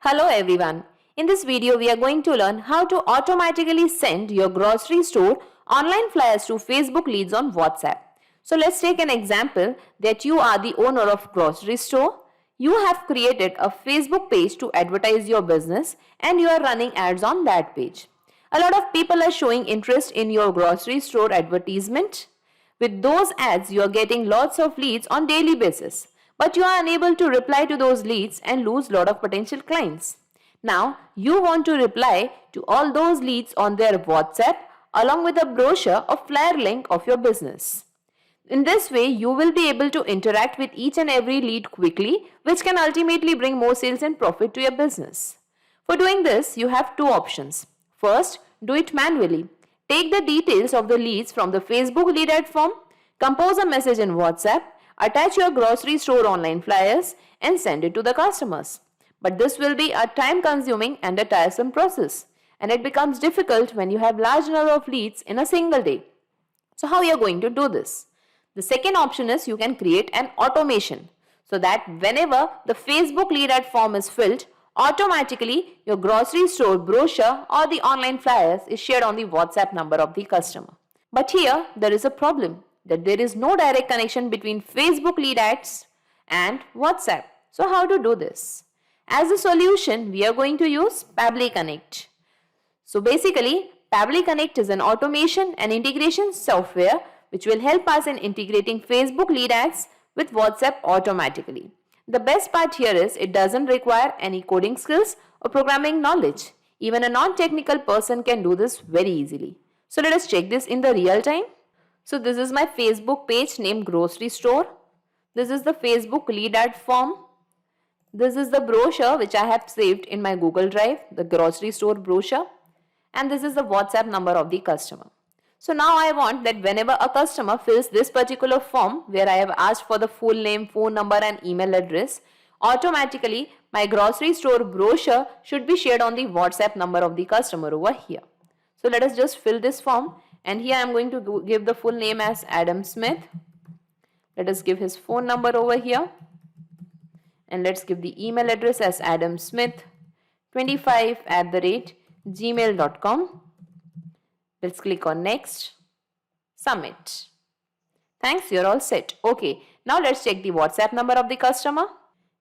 Hello everyone. In this video, we are going to learn how to automatically send your grocery store online flyers to Facebook leads on WhatsApp. So let's take an example that you are the owner of grocery store. You have created a Facebook page to advertise your business and you are running ads on that page. A lot of people are showing interest in your grocery store advertisement. With those ads, you are getting lots of leads on daily basis. But you are unable to reply to those leads and lose lot of potential clients. Now, you want to reply to all those leads on their WhatsApp along with a brochure or flyer link of your business. In this way, you will be able to interact with each and every lead quickly, which can ultimately bring more sales and profit to your business. For doing this, you have two options. First, do it manually. Take the details of the leads from the Facebook lead ad form, compose a message in WhatsApp, attach your grocery store online flyers and send it to the customers. But this will be a time-consuming and a tiresome process, and it becomes difficult when you have large number of leads in a single day. So how you are going to do this? The second option is you can create an automation so that whenever the Facebook lead ad form is filled, automatically your grocery store brochure or the online flyers is shared on the WhatsApp number of the customer. But here there is a problem that there is no direct connection between Facebook lead ads and WhatsApp. So how to do this? As a solution, we are going to use Pabbly Connect. So basically, Pabbly Connect is an automation and integration software which will help us in integrating Facebook lead ads with WhatsApp automatically. The best part here is it doesn't require any coding skills or programming knowledge. Even a non-technical person can do this very easily. So let us check this in the real time. So this is my Facebook page named Grocery Store. This is the Facebook lead ad form. This is the brochure which I have saved in my Google Drive, the grocery store brochure. And this is the WhatsApp number of the customer. So now I want that whenever a customer fills this particular form where I have asked for the full name, phone number and email address, automatically my grocery store brochure should be shared on the WhatsApp number of the customer over here. So let us just fill this form, and here I am going to give the full name as Adam Smith. Let us give his phone number over here, and let's give the email address as adamsmith25@gmail.com. Let's click on next, submit. Thanks, you're all set. Okay, now let's check the WhatsApp number of the customer.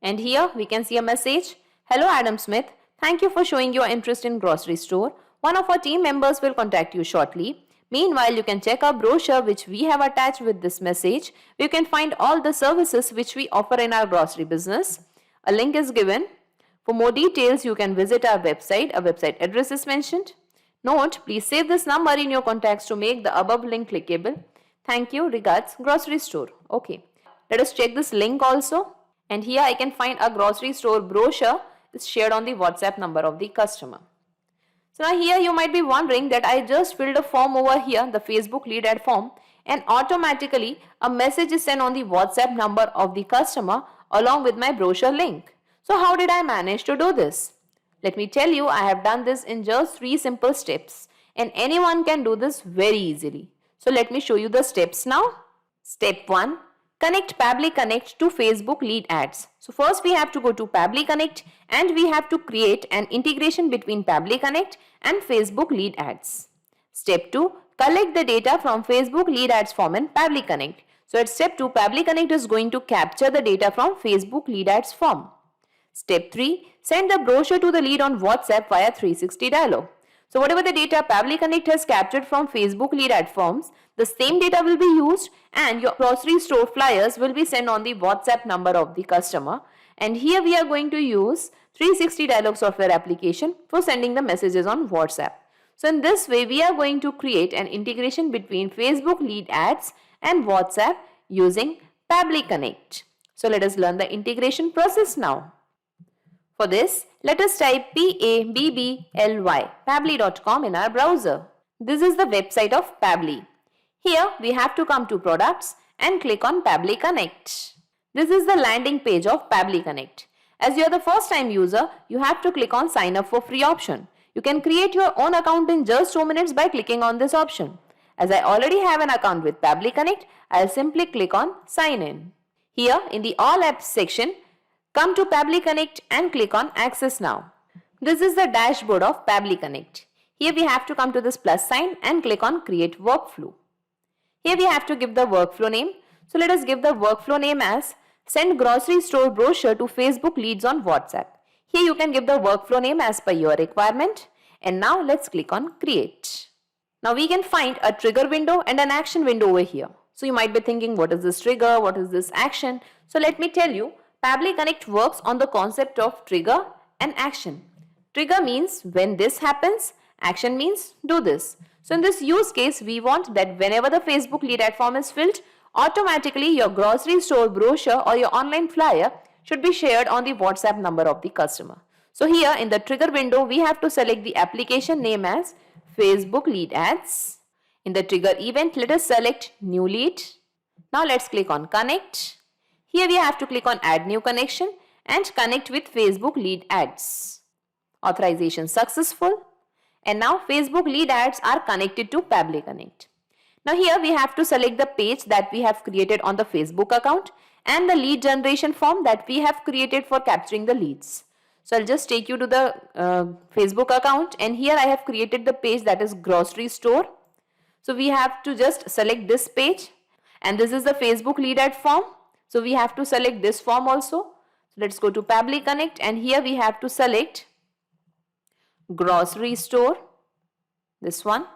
And here we can see a message. Hello Adam Smith, thank you for showing your interest in grocery store. One of our team members will contact you shortly. Meanwhile, you can check our brochure which we have attached with this message. You can find all the services which we offer in our grocery business. A link is given. For more details, you can visit our website. Our website address is mentioned. Note, please save this number in your contacts to make the above link clickable. Thank you. Regards, grocery store. Okay. Let us check this link also. And here I can find a grocery store brochure is shared on the WhatsApp number of the customer. So now here you might be wondering that I just filled a form over here, the Facebook lead ad form, and automatically a message is sent on the WhatsApp number of the customer along with my brochure link. So how did I manage to do this? Let me tell you, I have done this in just 3 simple steps, and anyone can do this very easily. So let me show you the steps now. Step 1. Connect Pabbly Connect to Facebook lead ads. So first we have to go to Pabbly Connect and we have to create an integration between Pabbly Connect and Facebook lead ads. Step 2. Collect the data from Facebook lead ads form in Pabbly Connect. So at step 2, Pabbly Connect is going to capture the data from Facebook lead ads form. Step 3. Send the brochure to the lead on WhatsApp via 360 dialog. So whatever the data Pabbly Connect has captured from Facebook lead ad forms, the same data will be used and your grocery store flyers will be sent on the WhatsApp number of the customer. And here we are going to use 360 dialog software application for sending the messages on WhatsApp. So in this way, we are going to create an integration between Facebook lead ads and WhatsApp using Pabbly Connect. So let us learn the integration process now. For this, let us type Pabbly, pabbly.com in our browser. This is the website of Pabbly. Here we have to come to products and click on Pabbly Connect. This is the landing page of Pabbly Connect. As you are the first time user, you have to click on sign up for free option. You can create your own account in just 2 minutes by clicking on this option. As I already have an account with Pabbly Connect, I'll simply click on sign in. Here in the all apps section, come to Pabbly Connect and click on access now. This is the dashboard of Pabbly Connect. Here we have to come to this plus sign and click on Create Workflow. Here we have to give the workflow name. So let us give the workflow name as Send Grocery Store Brochure to Facebook Leads on WhatsApp. Here you can give the workflow name as per your requirement. And now let's click on Create. Now we can find a trigger window and an action window over here. So you might be thinking, what is this trigger? What is this action? So let me tell you, Pabbly Connect works on the concept of trigger and action. Trigger means when this happens, action means do this. So in this use case, we want that whenever the Facebook lead ad form is filled, automatically your grocery store brochure or your online flyer should be shared on the WhatsApp number of the customer. So here in the trigger window, we have to select the application name as Facebook lead ads. In the trigger event, let us select new lead. Now let's click on connect. Here we have to click on add new connection and connect with Facebook lead ads. Authorization successful. And now Facebook lead ads are connected to Pabbly Connect. Now here we have to select the page that we have created on the Facebook account and the lead generation form that we have created for capturing the leads. So I'll just take you to the Facebook account, and here I have created the page that is grocery store. So we have to just select this page, and this is the Facebook lead ad form. So we have to select this form also. So let's go to Pabbly Connect, and here we have to select grocery store, this one.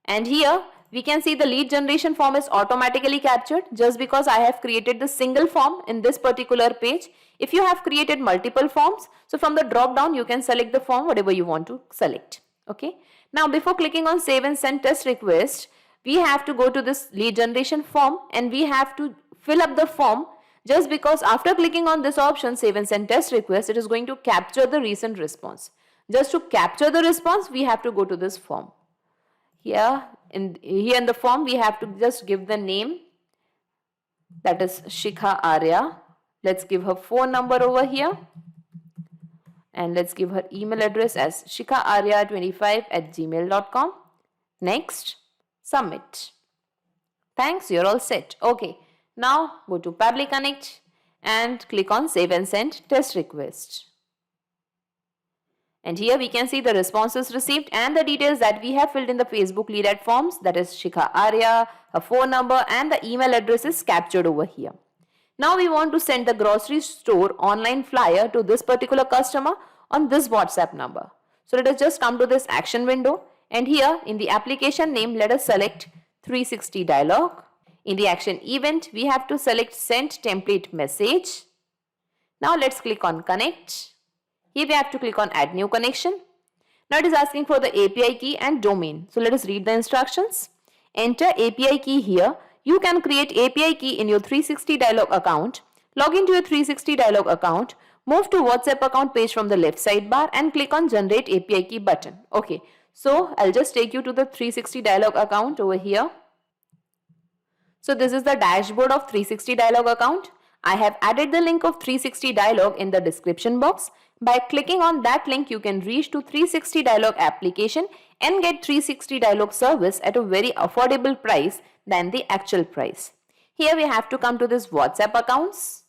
And here we can see the lead generation form is automatically captured just because I have created the single form in this particular page. If you have created multiple forms, so from the drop down you can select the form whatever you want to select. Okay. Now before clicking on save and send test request, we have to go to this lead generation form and we have to fill up the form, just because after clicking on this option save and send test request, it is going to capture the recent response. Just to capture the response, we have to go to this form. Here in the form, we have to just give the name, that is Shikha Arya. Let's give her phone number over here. And let's give her email address as shikhaarya25@gmail.com. Next, submit. Thanks, you're all set. Okay, now go to Pabbly Connect and click on save and send test request. And here we can see the responses received and the details that we have filled in the Facebook lead ad forms, that is Shikha Arya, her phone number and the email address is captured over here. Now we want to send the grocery store online flyer to this particular customer on this WhatsApp number. So let us just come to this action window, and here in the application name, let us select 360 dialog. In the action event, we have to select send template message. Now let's click on connect. Here we have to click on add new connection. Now it is asking for the API key and domain. So let us read the instructions. Enter API key here. You can create API key in your 360 dialog account. Log into your 360 dialog account. Move to WhatsApp account page from the left sidebar and click on generate API key button. Okay. So I'll just take you to the 360 dialog account over here. So this is the dashboard of 360 dialog account. I have added the link of 360 dialog in the description box. By clicking on that link, you can reach to 360 dialog application and get 360 dialog service at a very affordable price than the actual price. Here we have to come to this WhatsApp accounts.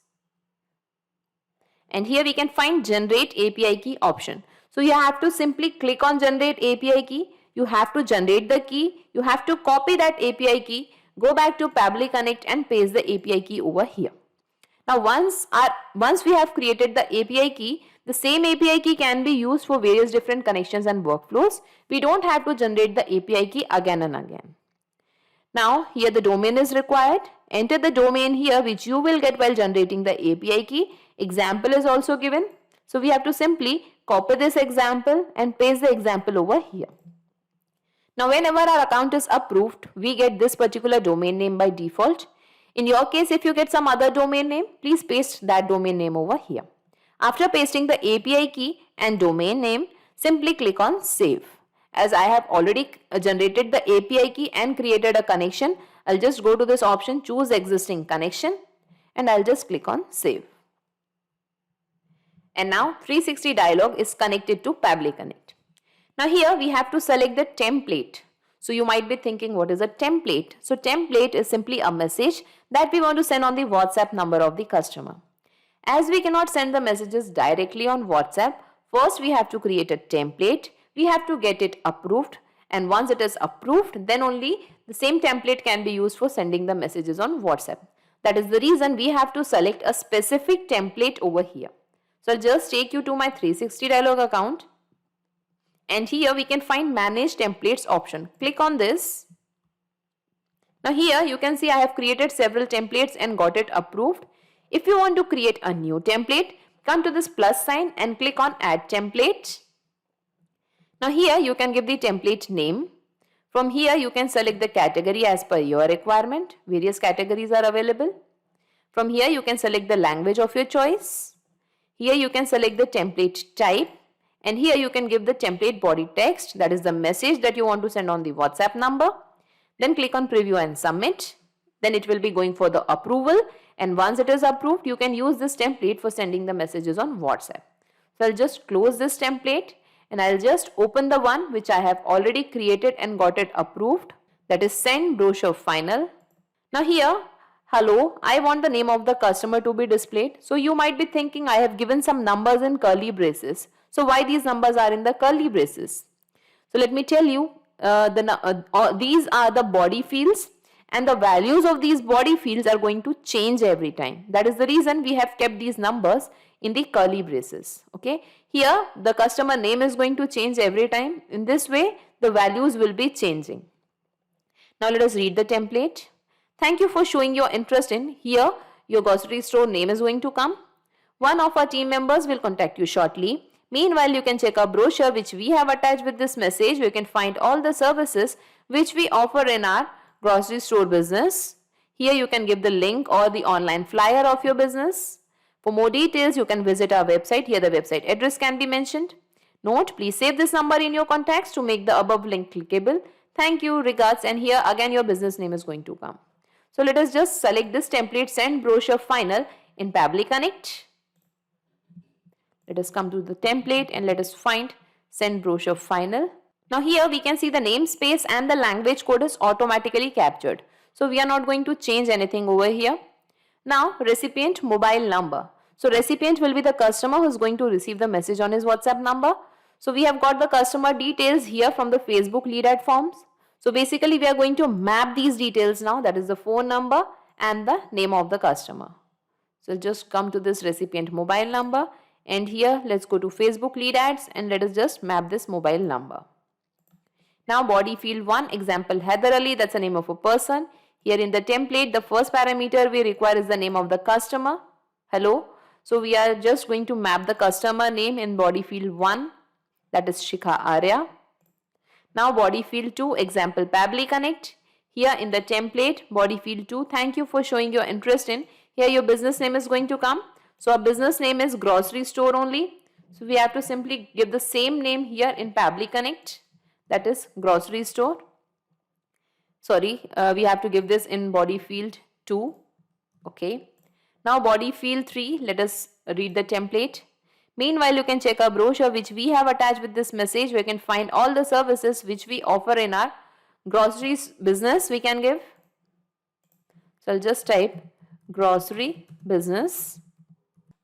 And here we can find generate API key option. So you have to simply click on generate API key. You have to generate the key. You have to copy that API key, go back to Pabbly Connect and paste the API key over here. Now once we have created the API key, the same API key can be used for various different connections and workflows. We don't have to generate the API key again and again. Now here the domain is required. Enter the domain here which you will get while generating the API key. Example is also given. So we have to simply copy this example and paste the example over here. Now whenever our account is approved, we get this particular domain name by default. In your case, if you get some other domain name, please paste that domain name over here. After pasting the API key and domain name, simply click on save. As I have already generated the API key and created a connection, I'll just go to this option, choose existing connection, and I'll just click on save. And now 360 dialog is connected to Pabbly Connect. Now here we have to select the template. So you might be thinking, what is a template? So template is simply a message that we want to send on the WhatsApp number of the customer. As we cannot send the messages directly on WhatsApp, First, we have to create a template. We have to get it approved. And once it is approved, then only the same template can be used for sending the messages on WhatsApp. That is the reason we have to select a specific template over here. So I'll just take you to my 360 Dialog account. And here we can find Manage Templates option. Click on this. Now here you can see I have created several templates and got it approved. If you want to create a new template, come to this plus sign and click on Add Template. Now here you can give the template name. From here you can select the category as per your requirement. Various categories are available. From here you can select the language of your choice. Here you can select the template type. And here you can give the template body text, that is the message that you want to send on the WhatsApp number. Then click on preview and submit. Then it will be going for the approval. And once it is approved, you can use this template for sending the messages on WhatsApp. So I'll just close this template and I'll just open the one which I have already created and got it approved. That is Send Brochure Final. Now here, hello, I want the name of the customer to be displayed. So you might be thinking I have given some numbers in curly braces. So why these numbers are in the curly braces? So let me tell you, these are the body fields and the values of these body fields are going to change every time. That is the reason we have kept these numbers in the curly braces. Okay. Here the customer name is going to change every time. In this way the values will be changing. Now let us read the template. Thank you for showing your interest in. Here your grocery store name is going to come. One of our team members will contact you shortly. Meanwhile, you can check our brochure which we have attached with this message. You can find all the services which we offer in our grocery store business. Here you can give the link or the online flyer of your business. For more details, you can visit our website. Here the website address can be mentioned. Note, please save this number in your contacts to make the above link clickable. Thank you, regards, and here again your business name is going to come. So let us just select this template Send Brochure Final in Pabbly Connect. Let us come to the template and let us find Send Brochure Final. Now here we can see the namespace and the language code is automatically captured. So we are not going to change anything over here. Now recipient mobile number. So recipient will be the customer who is going to receive the message on his WhatsApp number. So we have got the customer details here from the Facebook lead ad forms. So basically we are going to map these details now, that is the phone number and the name of the customer. So just come to this recipient mobile number. And here let's go to Facebook lead ads and let us just map this mobile number. Now body field 1, example Heather Ali, that's the name of a person. Here in the template, the first parameter we require is the name of the customer. Hello. So we are just going to map the customer name in body field 1, that is Shikha Arya. Now body field 2, example Pabbly Connect. Here in the template, body field 2, thank you for showing your interest in. Here your business name is going to come. So our business name is grocery store only. So we have to simply give the same name here in Pabbly Connect, that is grocery store. Sorry, we have to give this in body field 2. Okay. Now body field 3, let us read the template. Meanwhile, you can check our brochure which we have attached with this message. We can find all the services which we offer in our groceries business we can give. So I'll just type grocery business.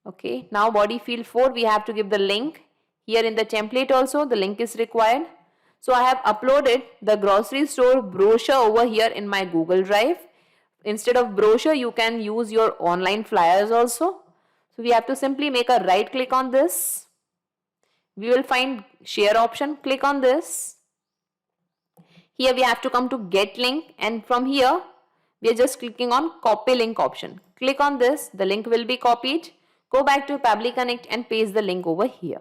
Okay, now body field 4, we have to give the link. Here in the template also, the link is required. So I have uploaded the grocery store brochure over here in my Google Drive. Instead of brochure, you can use your online flyers also. So we have to simply make a right click on this. We will find share option, click on this. Here we have to come to get link, and from here, we are just clicking on copy link option. Click on this, the link will be copied. Go back to Pabbly Connect and paste the link over here.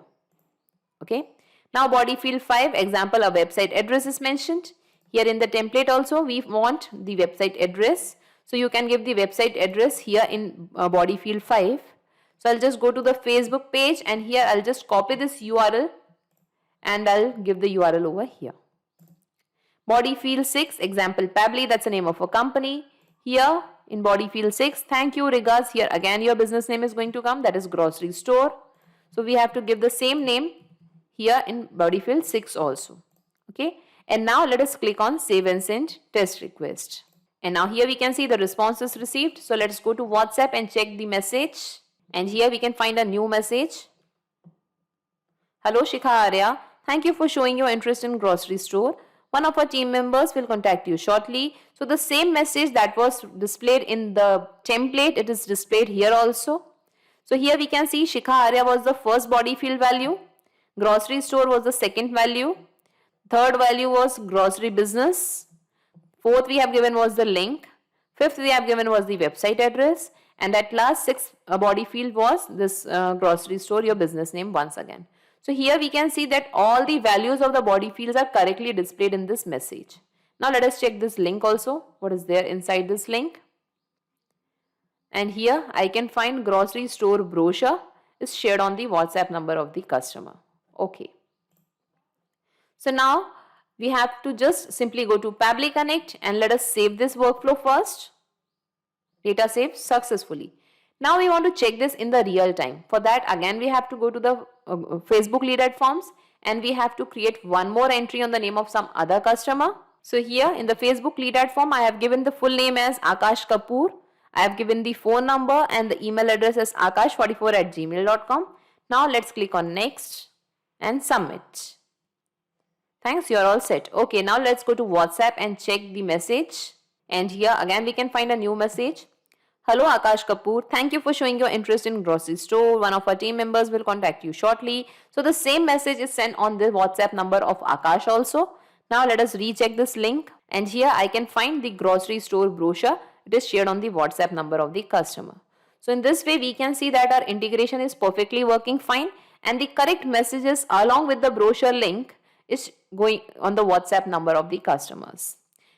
Okay. Now body field 5, example, a website address is mentioned. Here in the template also we want the website address. So you can give the website address here in body field 5. So I'll just go to the Facebook page and here I'll just copy this URL and I'll give the URL over here. Body field 6, example Pabbly, that's the name of a company. Here in body field 6, thank you, regards, here again your business name is going to come, that is grocery store. So we have to give the same name here in body field 6 also. Okay. And now let us click on save and send test request. And now here we can see the responses received. So let's go to WhatsApp and check the message. And here we can find a new message. Hello Shikha Arya, thank you for showing your interest in grocery store. One of our team members will contact you shortly. So the same message that was displayed in the template, it is displayed here also. So here we can see Shikha Arya was the first body field value, grocery store was the second value, third value was grocery business, fourth we have given was the link, fifth we have given was the website address, and at last sixth body field was this grocery store, your business name once again. So here we can see that all the values of the body fields are correctly displayed in this message. Now let us check this link also. What is there inside this link? And here I can find grocery store brochure is shared on the WhatsApp number of the customer. Okay. So now we have to just simply go to Pabbly Connect and let us save this workflow first. Data saved successfully. Now we want to check this in the real time. For that again we have to go to the Facebook lead ad forms and we have to create one more entry on the name of some other customer. So here in the Facebook lead ad form I have given the full name as Akash Kapoor. I have given the phone number and the email address as akash44@gmail.com. Now let's click on next and submit. Thanks, you're all set. Okay, now let's go to WhatsApp and check the message. And here again we can find a new message. Hello Akash Kapoor, thank you for showing your interest in grocery store. One of our team members will contact you shortly. So the same message is sent on the WhatsApp number of Akash also. Now let us recheck this link. And here I can find the grocery store brochure. It is shared on the WhatsApp number of the customer. So in this way we can see that our integration is perfectly working fine and the correct messages along with the brochure link is going on the WhatsApp number of the customers.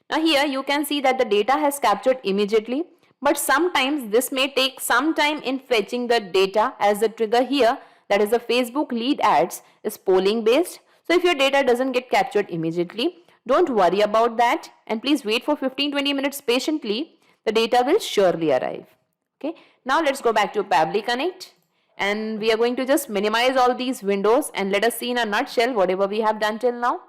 Now here you can see that the data has captured immediately, but sometimes this may take some time in fetching the data, as the trigger here, that is the Facebook lead ads, is polling based. So if your data doesn't get captured immediately, don't worry about that and please wait for 15-20 minutes patiently. The data will surely arrive. Okay. Now let's go back to Pabbly Connect and we are going to just minimize all these windows and let us see in a nutshell whatever we have done till now.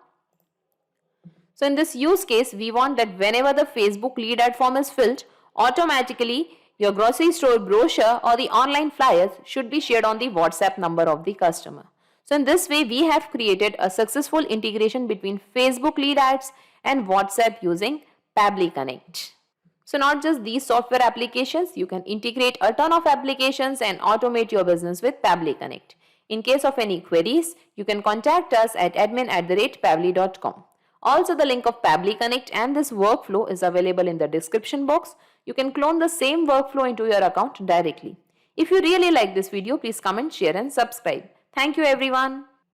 So in this use case, we want that whenever the Facebook lead ad form is filled, automatically your grocery store brochure or the online flyers should be shared on the WhatsApp number of the customer. So in this way, we have created a successful integration between Facebook lead ads and WhatsApp using Pabbly Connect. So not just these software applications, you can integrate a ton of applications and automate your business with Pabbly Connect. In case of any queries, you can contact us at admin@pabbly.com. Also, the link of Pabbly Connect and this workflow is available in the description box. You can clone the same workflow into your account directly. If you really like this video, please comment, share and subscribe. Thank you everyone.